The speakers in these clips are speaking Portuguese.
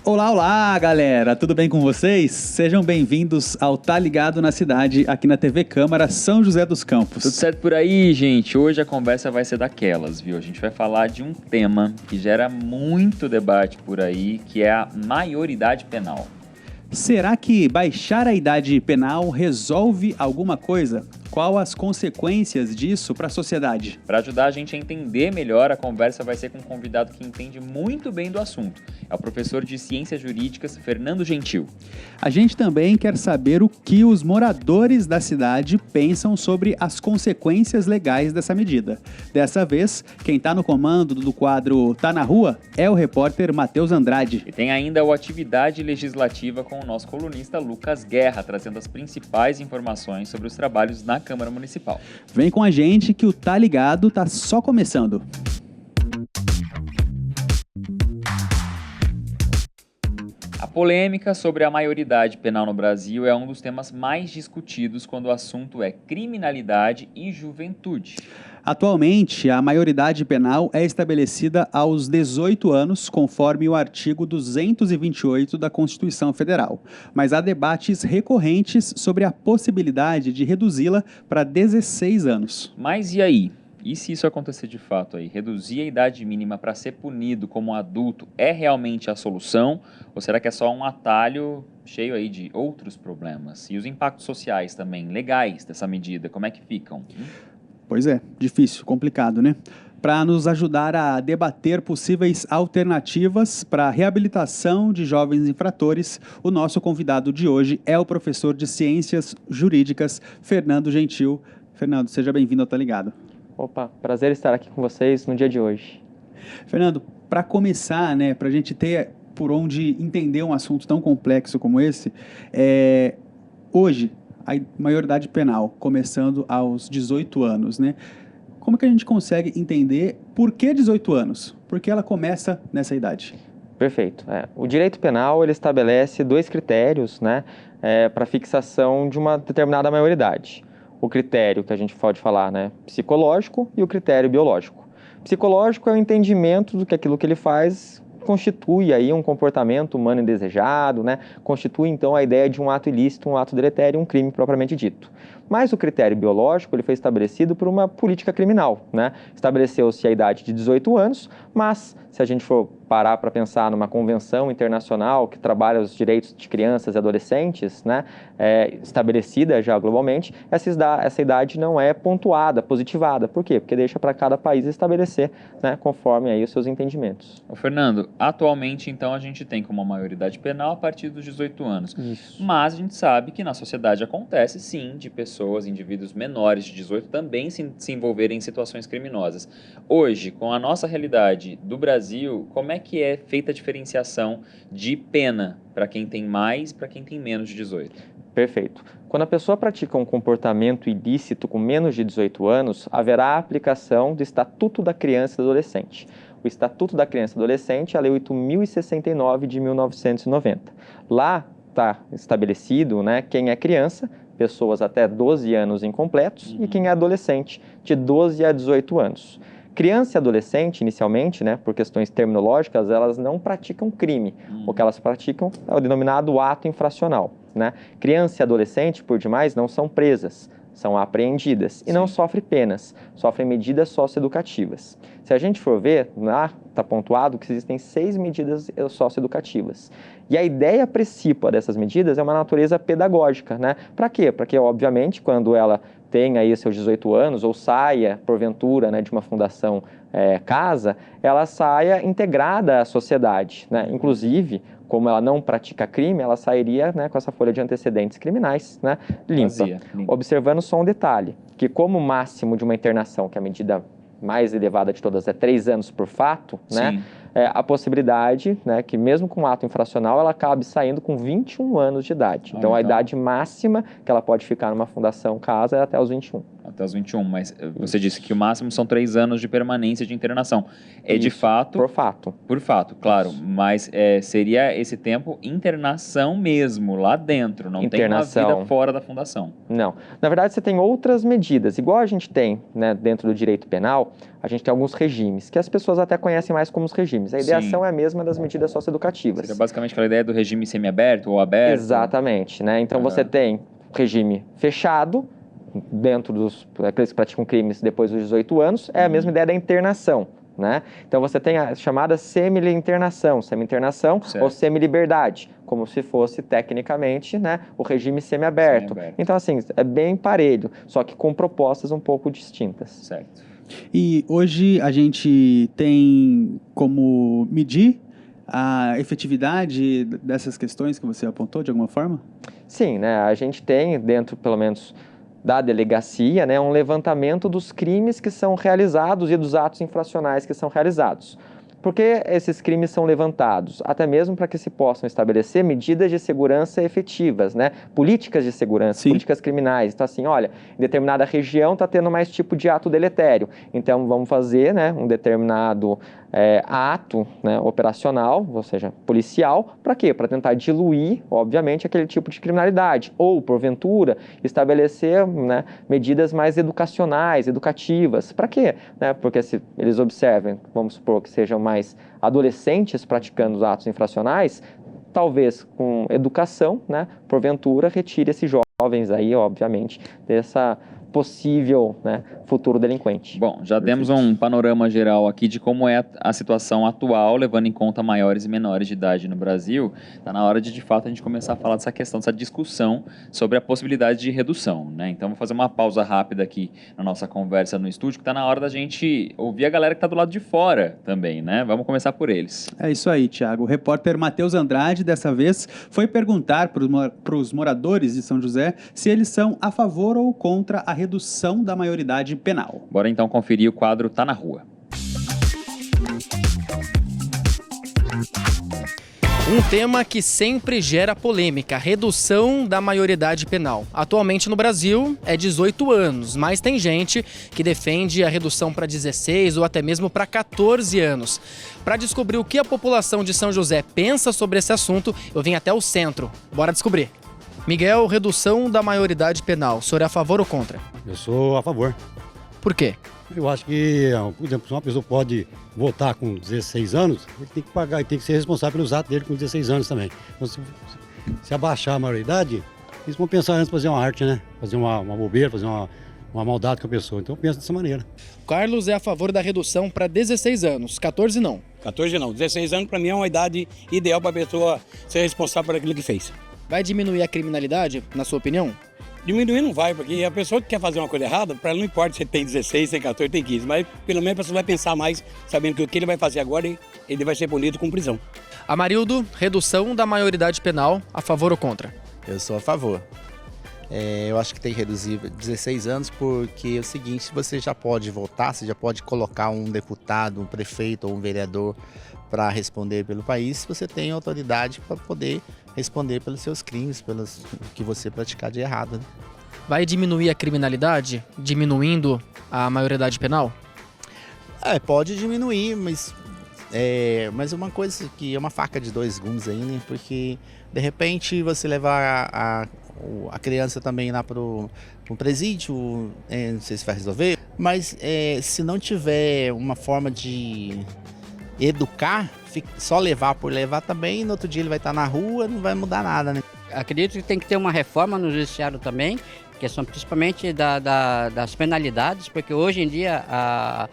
Olá, olá, galera! Tudo bem com vocês? Sejam bem-vindos ao Tá Ligado na Cidade, aqui na TV Câmara São José dos Campos. Tudo certo por aí, gente? Hoje a conversa vai ser daquelas, viu? A gente vai falar de um tema que gera muito debate por aí, que é a maioridade penal. Será que baixar a idade penal resolve alguma coisa? Qual as consequências disso para a sociedade? Para ajudar a gente a entender melhor, a conversa vai ser com um convidado que entende muito bem do assunto. É o professor de Ciências Jurídicas, Fernando Gentil. A gente também quer saber o que os moradores da cidade pensam sobre as consequências legais dessa medida. Dessa vez, quem está no comando do quadro Tá na Rua é o repórter Matheus Andrade. E tem ainda o Atividade Legislativa com o nosso colunista Lucas Guerra, trazendo as principais informações sobre os trabalhos na Câmara Municipal. Vem com a gente que o Tá Ligado tá só começando. A polêmica sobre a maioridade penal no Brasil é um dos temas mais discutidos quando o assunto é criminalidade e juventude. Atualmente, a maioridade penal é estabelecida aos 18 anos, conforme o artigo 228 da Constituição Federal. Mas há debates recorrentes sobre a possibilidade de reduzi-la para 16 anos. Mas e aí? E se isso acontecer de fato aí? Reduzir a idade mínima para ser punido como adulto é realmente a solução? Ou será que é só um atalho cheio aí de outros problemas? E os impactos sociais também, legais dessa medida, como é que ficam? Pois é, difícil, complicado, né? Para nos ajudar a debater possíveis alternativas para a reabilitação de jovens infratores, o nosso convidado de hoje é o professor de Ciências Jurídicas, Fernando Gentil. Fernando, seja bem-vindo ao Tá Ligado. Opa, prazer estar aqui com vocês no dia de hoje. Fernando, para começar, né, para a gente ter por onde entender um assunto tão complexo como esse, hoje, a maioridade penal começando aos 18 anos, né? Como que a gente consegue entender por que 18 anos? Por que ela começa nessa idade? Perfeito. O direito penal ele estabelece dois critérios, né, para fixação de uma determinada maioridade. O critério que a gente pode falar, né, psicológico e o critério biológico. Psicológico é o entendimento do que aquilo que ele faz constitui aí um comportamento humano indesejado, né? Constitui então a ideia de um ato ilícito, um ato deletério, um crime propriamente dito. Mas o critério biológico ele foi estabelecido por uma política criminal, né? Estabeleceu-se a idade de 18 anos, mas se a gente for parar para pensar numa convenção internacional que trabalha os direitos de crianças e adolescentes, né, estabelecida já globalmente, essa idade não é pontuada, positivada. Por quê? Porque deixa para cada país estabelecer, né, conforme aí os seus entendimentos. Ô Fernando, atualmente então a gente tem como maioridade penal a partir dos 18 anos. Isso. Mas a gente sabe que na sociedade acontece sim de pessoas, indivíduos menores de 18 também se envolverem em situações criminosas. Hoje, com a nossa realidade do Brasil, como é que é feita a diferenciação de pena para quem tem mais e para quem tem menos de 18? Perfeito. Quando a pessoa pratica um comportamento ilícito com menos de 18 anos, haverá a aplicação do Estatuto da Criança e do Adolescente. O Estatuto da Criança e do Adolescente é a Lei 8.069 de 1990. Lá está estabelecido, né, quem é criança, pessoas até 12 anos incompletos, e quem é adolescente, de 12 a 18 anos. Criança e adolescente, inicialmente, né, por questões terminológicas, elas não praticam crime. O que elas praticam é o denominado ato infracional, né? Criança e adolescente, por demais, não são presas, são apreendidas e não sofrem penas, sofrem medidas socioeducativas. Se a gente for ver, lá está pontuado que existem 6 medidas socioeducativas. E a ideia principal dessas medidas é uma natureza pedagógica, né? Para quê? Para que, obviamente, quando ela tenha aí seus 18 anos ou saia, porventura, né, de uma fundação casa, ela saia integrada à sociedade, né? Inclusive, como ela não pratica crime, ela sairia, né, com essa folha de antecedentes criminais, né, limpa. Observando só um detalhe, que como o máximo de uma internação, que é a medida mais elevada de todas, é 3 anos por fato, né? A possibilidade, né, que mesmo com ato infracional, ela acabe saindo com 21 anos de idade. Então, a idade máxima que ela pode ficar numa fundação casa é até os 21. Até os 21, mas você disse que o máximo são 3 anos de permanência de internação. De fato... Por fato. Por fato, claro. Isso. Mas seria esse tempo internação mesmo, lá dentro. Não tem uma vida fora da fundação. Não. Na verdade, você tem outras medidas. Igual a gente tem, né, dentro do direito penal, a gente tem alguns regimes, que as pessoas até conhecem mais como os regimes. crimes. A ideação é a mesma das medidas socioeducativas. Seria basicamente aquela ideia do regime semiaberto ou aberto. Exatamente, né? Então você tem regime fechado, dentro dos aqueles que praticam crimes depois dos 18 anos, é a mesma ideia da internação, né? Então você tem a chamada semi-internação ou semi-liberdade, como se fosse tecnicamente, né, o regime semiaberto. Então assim, é bem parelho, só que com propostas um pouco distintas. Certo. E hoje a gente tem como medir a efetividade dessas questões que você apontou de alguma forma? Sim, né? A gente tem dentro, pelo menos, da delegacia, né, um levantamento dos crimes que são realizados e dos atos infracionais que são realizados. Por que esses crimes são levantados? Até mesmo para que se possam estabelecer medidas de segurança efetivas, né? Políticas de segurança, Sim. políticas criminais. Então, assim, olha, em determinada região está tendo mais tipo de ato deletério. Então, vamos fazer, né, um determinado ato, né, operacional, ou seja, policial, para quê? Para tentar diluir, obviamente, aquele tipo de criminalidade. Ou, porventura, estabelecer, né, medidas mais educacionais, educativas. Para quê? Né? Porque se eles observem, vamos supor que sejam mais adolescentes praticando os atos infracionais, talvez com educação, né, porventura, retire esses jovens aí, obviamente, dessa possível, né, futuro delinquente. Bom, já demos um panorama geral aqui de como é a situação atual, levando em conta maiores e menores de idade no Brasil. Está na hora de fato, a gente começar a falar dessa questão, dessa discussão sobre a possibilidade de redução, né? Então, vou fazer uma pausa rápida aqui na nossa conversa no estúdio, que está na hora da gente ouvir a galera que está do lado de fora também, né? Vamos começar por eles. É isso aí, Thiago. O repórter Matheus Andrade, dessa vez, foi perguntar para os moradores de São José se eles são a favor ou contra a redução da maioridade penal. Bora então conferir o quadro Tá na Rua. Um tema que sempre gera polêmica, redução da maioridade penal. Atualmente no Brasil é 18 anos, mas tem gente que defende a redução para 16 ou até mesmo para 14 anos. Para descobrir o que a população de São José pensa sobre esse assunto, eu vim até o centro. Bora descobrir. Miguel, redução da maioridade penal, o senhor é a favor ou contra? Eu sou a favor. Por quê? Eu acho que, por exemplo, se uma pessoa pode votar com 16 anos, ele tem que pagar e tem que ser responsável pelos atos dele com 16 anos também. Então, se abaixar a maioridade, eles vão pensar antes de fazer uma arte, né? Fazer uma bobeira, fazer uma maldade com a pessoa. Então eu penso dessa maneira. Carlos é a favor da redução para 16 anos, 14 não. 14 não, 16 anos para mim é uma idade ideal para a pessoa ser responsável por aquilo que fez. Vai diminuir a criminalidade, na sua opinião? Diminuir não vai, porque a pessoa que quer fazer uma coisa errada, para ela não importa se tem 16, tem 14, tem 15, mas pelo menos a pessoa vai pensar mais, sabendo que o que ele vai fazer agora, ele vai ser punido com prisão. Amarildo, redução da maioridade penal, a favor ou contra? Eu sou a favor. Eu acho que tem que reduzir 16 anos porque é o seguinte, você já pode votar, você já pode colocar um deputado, um prefeito ou um vereador para responder pelo país, você tem autoridade para poder responder pelos seus crimes, pelos que você praticar de errado. Né? Vai diminuir a criminalidade, diminuindo a maioridade penal? Pode diminuir, mas uma coisa que é uma faca de dois gumes aí, né? Porque de repente você levar a criança também lá para um presídio, não sei se vai resolver, mas se não tiver uma forma de educar, só levar por levar também, no outro dia ele vai estar na rua, não vai mudar nada, né? Acredito que tem que ter uma reforma no judiciário também, questão principalmente das penalidades, porque hoje em dia a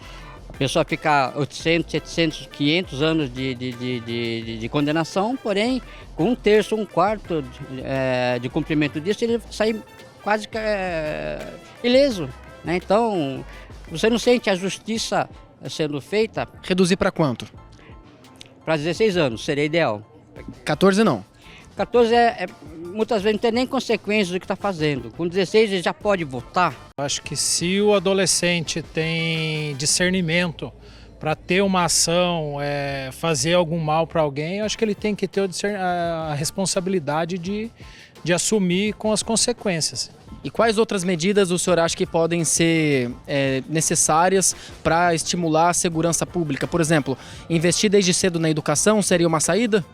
pessoa fica 800, 700, 500 anos de condenação, porém, com 1/3, 1/4 de cumprimento disso, ele sai quase ileso, né? Então, você não sente a justiça sendo feita? Reduzir para quanto? Para 16 anos, seria ideal. 14 não. 14 muitas vezes não tem nem consequências do que está fazendo. Com 16 ele já pode votar. Acho que se o adolescente tem discernimento para ter uma ação, fazer algum mal para alguém, acho que ele tem que ter a responsabilidade de assumir com as consequências. E quais outras medidas o senhor acha que podem ser necessárias para estimular a segurança pública? Por exemplo, investir desde cedo na educação seria uma saída?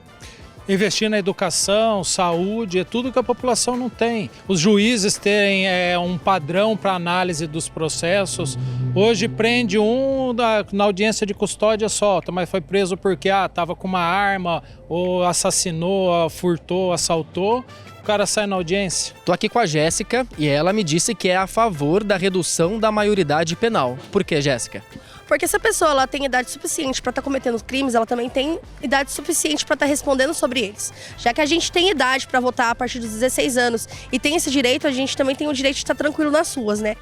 investir na educação, saúde, é tudo que a população não tem. Os juízes têm um padrão para análise dos processos. Hoje prende na audiência de custódia, solta, mas foi preso porque estava com uma arma, ou assassinou, furtou, assaltou. O cara sai na audiência. Tô aqui com a Jéssica e ela me disse que é a favor da redução da maioridade penal. Por quê, Jéssica? Porque se a pessoa ela tem idade suficiente para estar cometendo crimes, ela também tem idade suficiente para estar respondendo sobre eles. Já que a gente tem idade para votar a partir dos 16 anos e tem esse direito, a gente também tem o direito de estar tranquilo nas ruas, né?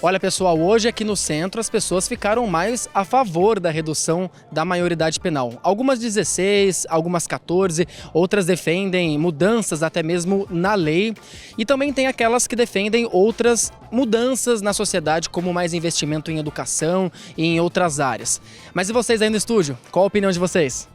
Olha, pessoal, hoje aqui no centro as pessoas ficaram mais a favor da redução da maioridade penal. Algumas 16, algumas 14, outras defendem mudanças até mesmo na lei. E também tem aquelas que defendem outras mudanças na sociedade, como mais investimento em educação e em outras áreas. Mas e vocês aí no estúdio? Qual a opinião de vocês?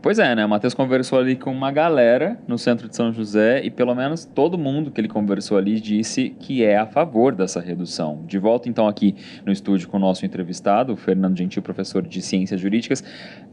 Pois é, né? O Matheus conversou ali com uma galera no centro de São José e pelo menos todo mundo que ele conversou ali disse que é a favor dessa redução. De volta então aqui no estúdio com o nosso entrevistado, o Fernando Gentil, professor de Ciências Jurídicas.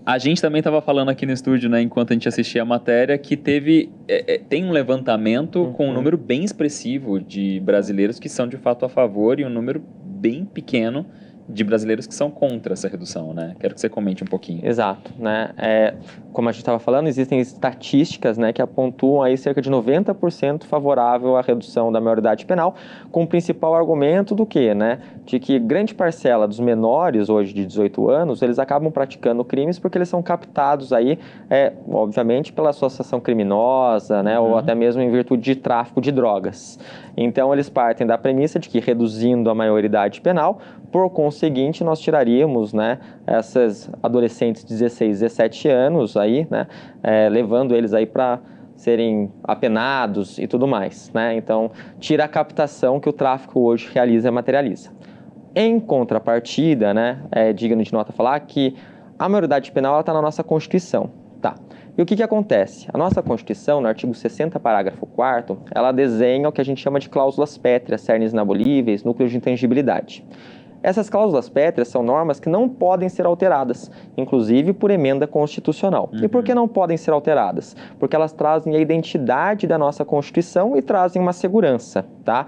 A gente também estava falando aqui no estúdio, né, enquanto a gente assistia a matéria, que tem um levantamento com um número bem expressivo de brasileiros que são de fato a favor e um número bem pequeno de brasileiros que são contra essa redução, né? Quero que você comente um pouquinho. Exato, né? Como a gente estava falando, existem estatísticas, né, que apontam aí cerca de 90% favorável à redução da maioridade penal, com o principal argumento do quê, né? De que grande parcela dos menores hoje de 18 anos, eles acabam praticando crimes porque eles são captados aí, obviamente, pela associação criminosa, né, ou até mesmo em virtude de tráfico de drogas. Então, eles partem da premissa de que reduzindo a maioridade penal, por conseguinte, nós tiraríamos, né, essas adolescentes de 16, 17 anos aí, né, levando eles aí para serem apenados e tudo mais, né? Então, tira a captação que o tráfico hoje realiza e materializa. Em contrapartida, né, é digno de nota falar que a maioridade penal está na nossa Constituição, tá? E o que acontece? A nossa Constituição, no artigo 60, parágrafo 4º, ela desenha o que a gente chama de cláusulas pétreas, cernes inabolíveis, núcleos de intangibilidade. Essas cláusulas pétreas são normas que não podem ser alteradas, inclusive por emenda constitucional. E por que não podem ser alteradas? Porque elas trazem a identidade da nossa Constituição e trazem uma segurança, tá?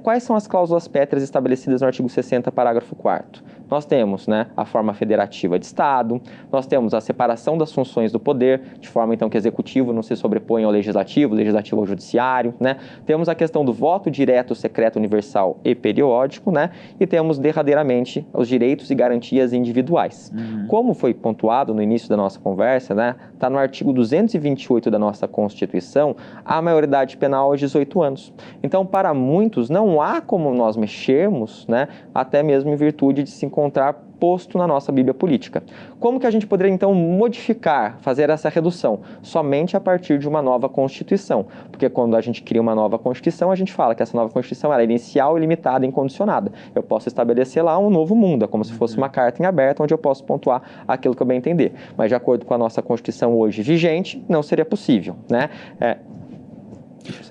Quais são as cláusulas pétreas estabelecidas no artigo 60, parágrafo 4º? Nós temos, né, a forma federativa de Estado, nós temos a separação das funções do poder, de forma então que o executivo não se sobrepõe ao legislativo, o legislativo ao judiciário, né? Temos a questão do voto direto, secreto, universal e periódico, né? E temos derradeiramente os direitos e garantias individuais. Como foi pontuado no início da nossa conversa, né, está no artigo 228 da nossa Constituição, a maioridade penal aos 18 anos. Então, para muitos, não há como nós mexermos, né, até mesmo em virtude de se encontrar posto na nossa Bíblia política. Como que a gente poderia, então, modificar, fazer essa redução? Somente a partir de uma nova Constituição. Porque quando a gente cria uma nova Constituição, a gente fala que essa nova Constituição ela é inicial, ilimitada e incondicionada. Eu posso estabelecer lá um novo mundo, é como se fosse uma carta em aberto, onde eu posso pontuar aquilo que eu bem entender. Mas, de acordo com a nossa Constituição hoje vigente, não seria possível, né?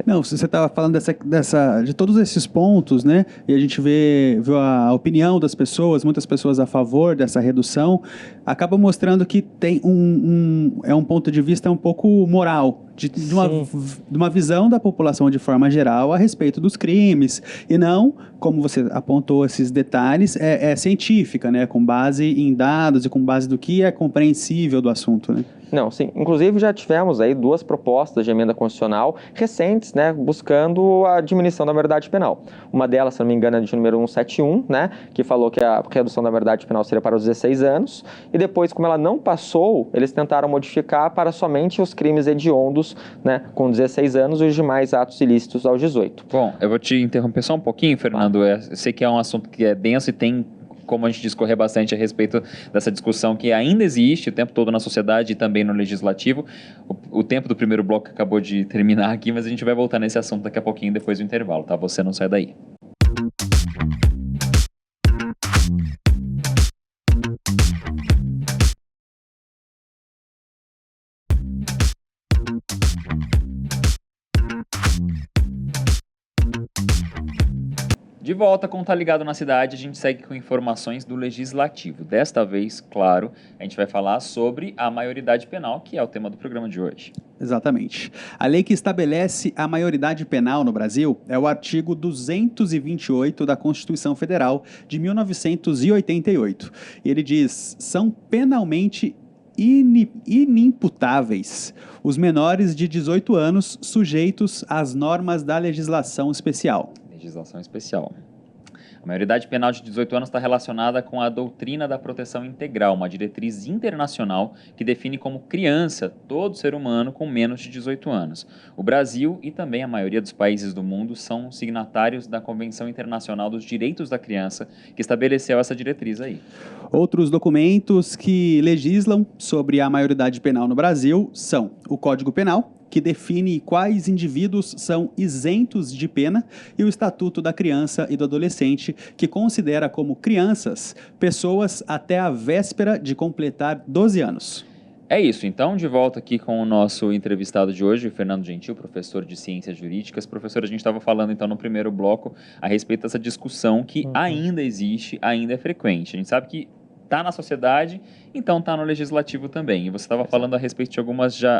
Não, você estava falando de todos esses pontos, né? E a gente viu a opinião das pessoas, muitas pessoas a favor dessa redução, acaba mostrando que tem um ponto de vista um pouco moral, de uma visão da população de forma geral a respeito dos crimes, e não, como você apontou esses detalhes, científica, né? Com base em dados e com base do que é compreensível do assunto, né? Não, sim. Inclusive já tivemos aí 2 propostas de emenda constitucional recentes, né, buscando a diminuição da maioridade penal. Uma delas, se não me engano, é de número 171, né, que falou que a redução da maioridade penal seria para os 16 anos, e depois, como ela não passou, eles tentaram modificar para somente os crimes hediondos, né, com 16 anos e os demais atos ilícitos aos 18. Bom, eu vou te interromper só um pouquinho, Fernando. Eu sei que é um assunto que é denso e tem como a gente discorrer bastante a respeito dessa discussão que ainda existe o tempo todo na sociedade e também no legislativo. O tempo do primeiro bloco acabou de terminar aqui, mas a gente vai voltar nesse assunto daqui a pouquinho, depois do intervalo, tá? Você não sai daí. De volta com Tá Ligado na Cidade, a gente segue com informações do Legislativo. Desta vez, claro, a gente vai falar sobre a maioridade penal, que é o tema do programa de hoje. Exatamente. A lei que estabelece a maioridade penal no Brasil é o artigo 228 da Constituição Federal de 1988. E ele diz: são penalmente inimputáveis os menores de 18 anos sujeitos às normas da legislação especial. Legislação especial. A maioridade penal de 18 anos está relacionada com a doutrina da proteção integral, uma diretriz internacional que define como criança todo ser humano com menos de 18 anos. O Brasil e também a maioria dos países do mundo são signatários da Convenção Internacional dos Direitos da Criança, que estabeleceu essa diretriz aí. Outros documentos que legislam sobre a maioridade penal no Brasil são o Código Penal, que define quais indivíduos são isentos de pena, e o Estatuto da Criança e do Adolescente, que considera como crianças pessoas até a véspera de completar 12 anos. É isso, então, de volta aqui com o nosso entrevistado de hoje, o Fernando Gentil, professor de Ciências Jurídicas. Professor, a gente estava falando, então, no primeiro bloco, a respeito dessa discussão que ainda existe, ainda é frequente. A gente sabe que está na sociedade, então está no legislativo também. E você estava falando a respeito de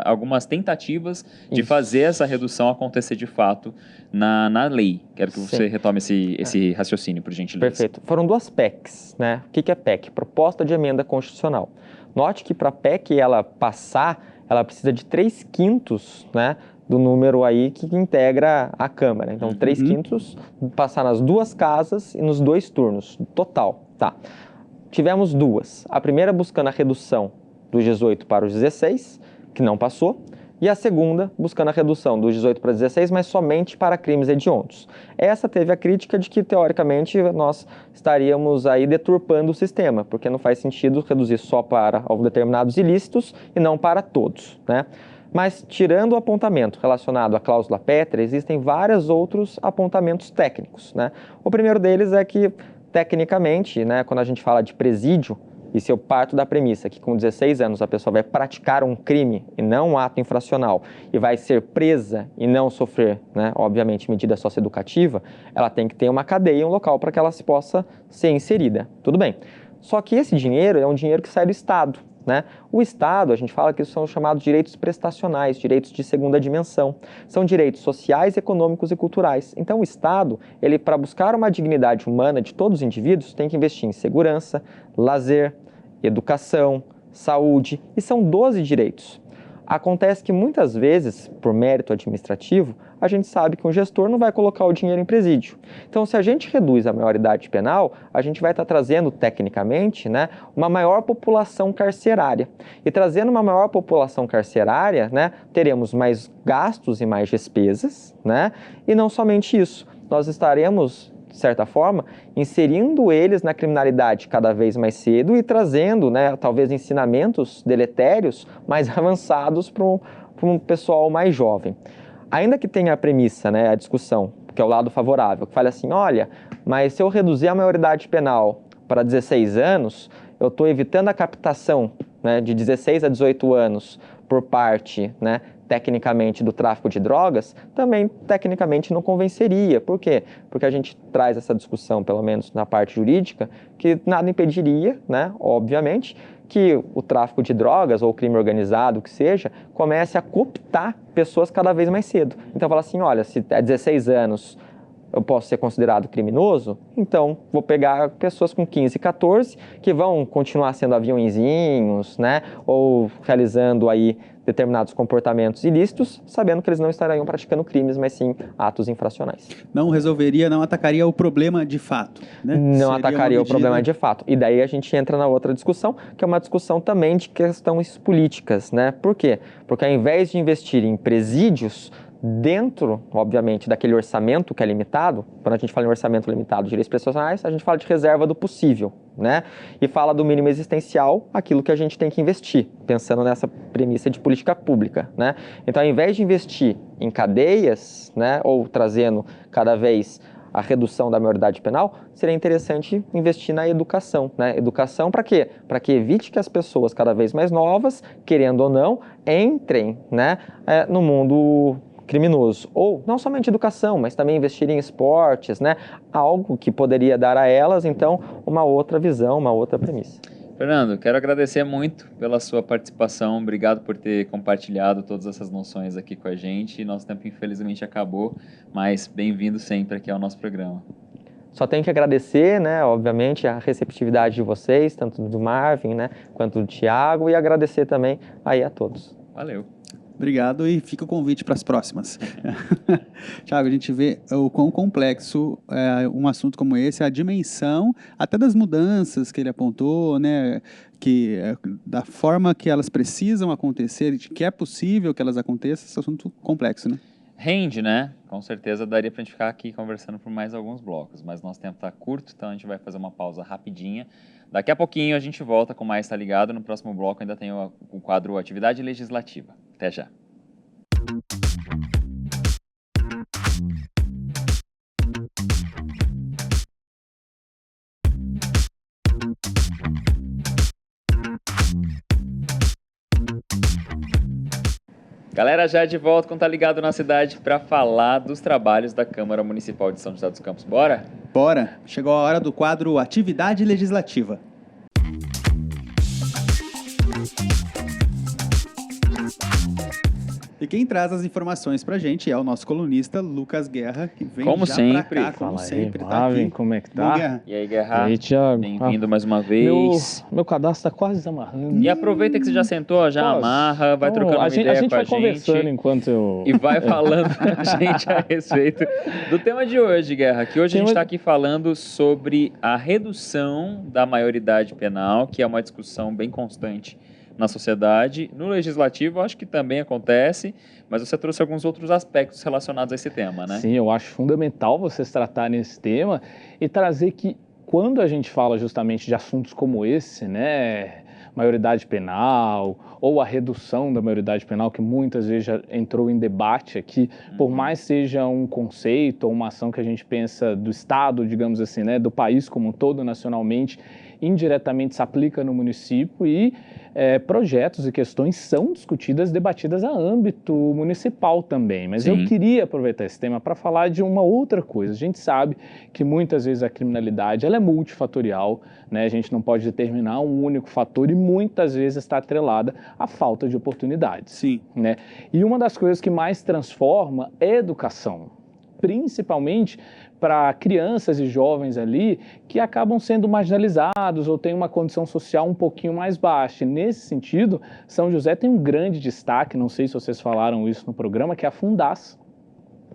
algumas tentativas de fazer essa redução acontecer de fato na lei. Quero que você retome esse raciocínio, por gentileza. Perfeito. Foram duas PECs, né? O que é PEC? Proposta de Emenda Constitucional. Note que para a PEC ela passar, ela precisa de 3/5, né, do número aí que integra a Câmara. Então, 3/5 passar nas duas casas e nos 2 turnos, total, tá? Tivemos duas. A primeira buscando a redução dos 18 para os 16, que não passou, e a segunda buscando a redução dos 18 para 16, mas somente para crimes hediondos. Essa teve a crítica de que, teoricamente, nós estaríamos aí deturpando o sistema, porque não faz sentido reduzir só para determinados ilícitos e não para todos, né? Mas, tirando o apontamento relacionado à cláusula pétrea, existem vários outros apontamentos técnicos, né? O primeiro deles é que, tecnicamente, né, quando a gente fala de presídio, e se eu parto da premissa que com 16 anos a pessoa vai praticar um crime e não um ato infracional e vai ser presa e não sofrer, né, obviamente, medida socioeducativa, ela tem que ter uma cadeia, um local para que ela possa ser inserida. Tudo bem. Só que esse dinheiro é um dinheiro que sai do Estado, né? O Estado, a gente fala que são chamados direitos prestacionais, direitos de segunda dimensão. São direitos sociais, econômicos e culturais. Então, o Estado, ele, para buscar uma dignidade humana de todos os indivíduos, tem que investir em segurança, lazer, educação, saúde, e são 12 direitos. Acontece que muitas vezes, por mérito administrativo, a gente sabe que um gestor não vai colocar o dinheiro em presídio. Então, se a gente reduz a maioridade penal, a gente vai estar trazendo, tecnicamente, né, uma maior população carcerária. E trazendo uma maior população carcerária, né, teremos mais gastos e mais despesas, né, e não somente isso, nós estaremos, de certa forma, inserindo eles na criminalidade cada vez mais cedo e trazendo, né, talvez ensinamentos deletérios mais avançados para um pessoal mais jovem. Ainda que tenha a premissa, né, a discussão, que é o lado favorável, que fala assim, olha, mas se eu reduzir a maioridade penal para 16 anos, eu estou evitando a captação, né, de 16 a 18 anos por parte, né, tecnicamente, do tráfico de drogas, também tecnicamente não convenceria. Por quê? Porque a gente traz essa discussão, pelo menos na parte jurídica, que nada impediria, né, obviamente, que o tráfico de drogas ou o crime organizado, que seja, comece a cooptar pessoas cada vez mais cedo. Então, fala assim, olha, se é 16 anos eu posso ser considerado criminoso, então vou pegar pessoas com 15, 14, que vão continuar sendo aviãozinhos, né, ou realizando aí determinados comportamentos ilícitos, sabendo que eles não estariam praticando crimes, mas sim atos infracionais. Não resolveria, não atacaria o problema de fato, né? Não atacaria o problema de fato. E daí a gente entra na outra discussão, que é uma discussão também de questões políticas, né? Por quê? Porque ao invés de investir em presídios, dentro, obviamente, daquele orçamento que é limitado, quando a gente fala em orçamento limitado de direitos prestacionais, a gente fala de reserva do possível, né? E fala do mínimo existencial, aquilo que a gente tem que investir, pensando nessa premissa de política pública, né? Então, ao invés de investir em cadeias, né, ou trazendo cada vez a redução da maioridade penal, seria interessante investir na educação, né? Educação para quê? Para que evite que as pessoas cada vez mais novas, querendo ou não, entrem, né, no mundo criminoso. Ou não somente educação, mas também investir em esportes, né? Algo que poderia dar a elas, então, uma outra visão, uma outra premissa. Fernando, quero agradecer muito pela sua participação. Obrigado por ter compartilhado todas essas noções aqui com a gente. Nosso tempo, infelizmente, acabou, mas bem-vindo sempre aqui ao nosso programa. Só tenho que agradecer, né, obviamente, a receptividade de vocês, tanto do Marvin, né, quanto do Thiago, e agradecer também aí a todos. Valeu. Obrigado e fica o convite para as próximas. Thiago, a gente vê o quão complexo é um assunto como esse, a dimensão até das mudanças que ele apontou, né, da forma que elas precisam acontecer, de que é possível que elas aconteçam, esse assunto complexo, né? Rende, né? Com certeza daria para a gente ficar aqui conversando por mais alguns blocos, mas nosso tempo está curto, então a gente vai fazer uma pausa rapidinha. Daqui a pouquinho a gente volta com mais Tá Ligado. No próximo bloco ainda tem o quadro Atividade Legislativa. Até já. Galera, já de volta com Tá Ligado na Cidade para falar dos trabalhos da Câmara Municipal de São José dos Campos. Bora? Bora! Chegou a hora do quadro Atividade Legislativa. E quem traz as informações pra gente é o nosso colunista Lucas Guerra, que vem Como já sempre. pra cá, como Fala aí, sempre, tá Marvin, aqui. como é que Bom, tá? Guerra? E aí, Guerra? E aí, Thiago? Bem-vindo mais uma vez. Meu cadastro tá quase amarrando. E aproveita que você já sentou, já Posso? amarra, vai Então, trocando uma ideia a gente com a vai conversando gente. enquanto eu... E vai falando com a gente a respeito do tema de hoje, Guerra. Que hoje a gente está aqui falando sobre a redução da maioridade penal, que é uma discussão bem constante na sociedade. No legislativo, acho que também acontece, mas você trouxe alguns outros aspectos relacionados a esse tema, né? Sim, eu acho fundamental vocês tratarem esse tema e trazer que quando a gente fala justamente de assuntos como esse, né, maioridade penal ou a redução da maioridade penal, que muitas vezes já entrou em debate aqui, por mais seja um conceito ou uma ação que a gente pensa do Estado, digamos assim, né, do país como um todo, nacionalmente, indiretamente se aplica no município e projetos e questões são discutidas, debatidas a âmbito municipal também. Mas Sim. eu queria aproveitar esse tema para falar de uma outra coisa. A gente sabe que muitas vezes a criminalidade ela é multifatorial, né? A gente não pode determinar um único fator e muitas vezes está atrelada à falta de oportunidades. Sim. Né? E uma das coisas que mais transforma é a educação, principalmente para crianças e jovens ali que acabam sendo marginalizados ou têm uma condição social um pouquinho mais baixa. E nesse sentido, São José tem um grande destaque, não sei se vocês falaram isso no programa, que é a Fundas.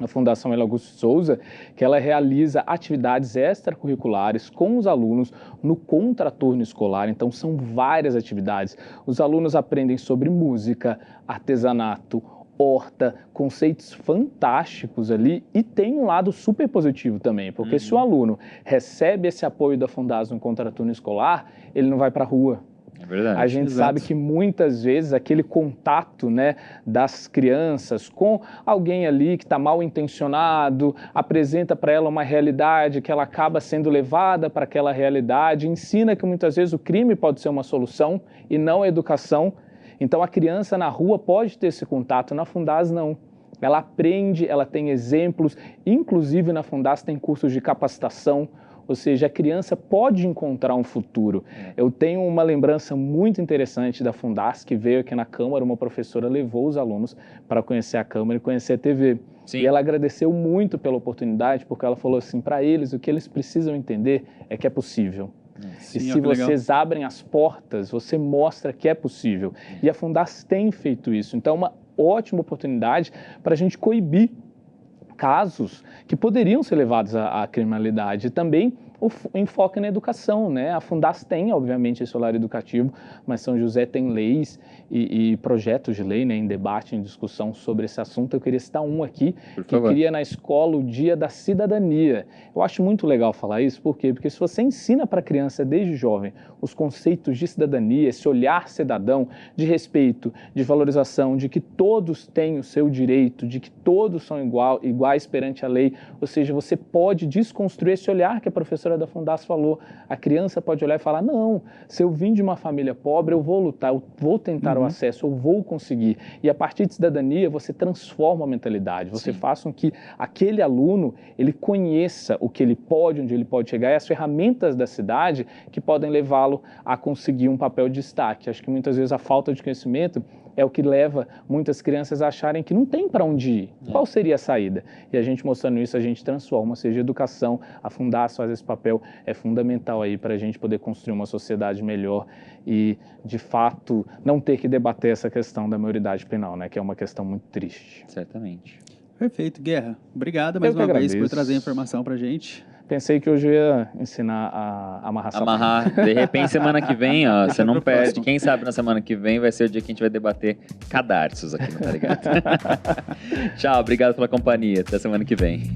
A Fundação Hélio Augusto de Souza, que ela realiza atividades extracurriculares com os alunos no contraturno escolar. Então, são várias atividades. Os alunos aprendem sobre música, artesanato, horta, conceitos fantásticos ali e tem um lado super positivo também, porque se o aluno recebe esse apoio da Fundas no contraturno escolar, ele não vai para a rua. É verdade. A gente sabe que muitas vezes aquele contato, né, das crianças com alguém ali que está mal intencionado, apresenta para ela uma realidade que ela acaba sendo levada para aquela realidade, ensina que muitas vezes o crime pode ser uma solução e não a educação. Então, a criança na rua pode ter esse contato, na Fundas não. Ela aprende, ela tem exemplos, inclusive na Fundas tem cursos de capacitação, ou seja, a criança pode encontrar um futuro. Eu tenho uma lembrança muito interessante da Fundas, que veio aqui na Câmara, uma professora levou os alunos para conhecer a Câmara e conhecer a TV. Sim. E ela agradeceu muito pela oportunidade, porque ela falou assim, para eles, o que eles precisam entender é que é possível. Sim, e se vocês abrem as portas, você mostra que é possível. E a Fundas tem feito isso. Então, é uma ótima oportunidade para a gente coibir casos que poderiam ser levados à criminalidade. E também o enfoque na educação, né? A Fundas tem, obviamente, esse horário educativo, mas São José tem leis e projetos de lei, né, em debate, em discussão sobre esse assunto. Eu queria citar um aqui, que cria na escola o Dia da Cidadania. Eu acho muito legal falar isso, por quê? Porque se você ensina para a criança desde jovem os conceitos de cidadania, esse olhar cidadão, de respeito, de valorização, de que todos têm o seu direito, de que todos são iguais perante a lei, ou seja, você pode desconstruir esse olhar que a professora professora da Fundação falou, a criança pode olhar e falar, não, se eu vim de uma família pobre, eu vou lutar, eu vou tentar o acesso, eu vou conseguir. E a partir de cidadania, você transforma a mentalidade, você faz com que aquele aluno, ele conheça o que ele pode, onde ele pode chegar, e as ferramentas da cidade que podem levá-lo a conseguir um papel de destaque. Acho que muitas vezes a falta de conhecimento é o que leva muitas crianças a acharem que não tem para onde ir. Qual seria a saída? E a gente mostrando isso, a gente transforma, ou seja, a educação, a Fundação faz esse papel, é fundamental aí para a gente poder construir uma sociedade melhor e, de fato, não ter que debater essa questão da maioridade penal, né, que é uma questão muito triste. Certamente. Perfeito, Guerra. Obrigado mais uma vez por trazer a informação para a gente. Pensei que hoje eu ia ensinar a amarrar sapato. Amarrar. De repente, semana que vem, ó, você não perde. Quem sabe na semana que vem vai ser o dia que a gente vai debater cadarços aqui, não tá ligado? Tchau, obrigado pela companhia. Até semana que vem.